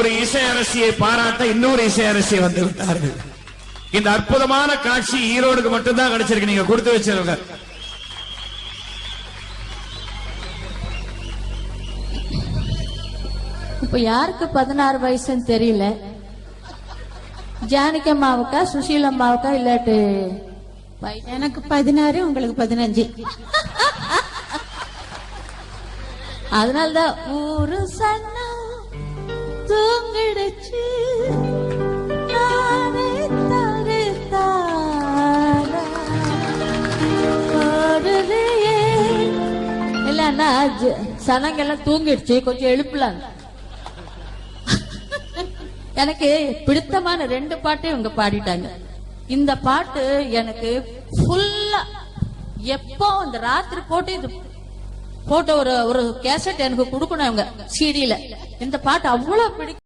ஒரு இசையரசியை பாராட்ட இன்னொரு இசையரசியை வந்து விட்டார்கள். இந்த அற்புதமான காட்சி ஈரோடுக்கு மட்டும்தான் கிடைச்சிருக்கு. நீங்க கொடுத்து வச்சிருக்க இப்ப யாருக்கு 16 வயசுன்னு தெரியல. ஜானகி அம்மாவுக்கா சுசீல் அம்மாவுக்கா இல்லாட்டு எனக்கு 16 உங்களுக்கு 15. அதனால்தான் ஊரு சன்னா தூங்கிடுச்சு இல்லன்னா சனங்கெல்லாம் தூங்கிடுச்சு, கொஞ்சம் எழுப்பலாம். எனக்கு பிடித்தமான 2 பாட்டு இவங்க பாடிட்டாங்க. இந்த பாட்டு எனக்கு ஃபுல்லா எப்போ இந்த ராத்திரி போட்டு இது போட்ட ஒரு கேசட் எனக்கு கொடுக்கணும் இவங்க சிடியில. இந்த பாட்டு அவ்வளவு பிடிக்கும்.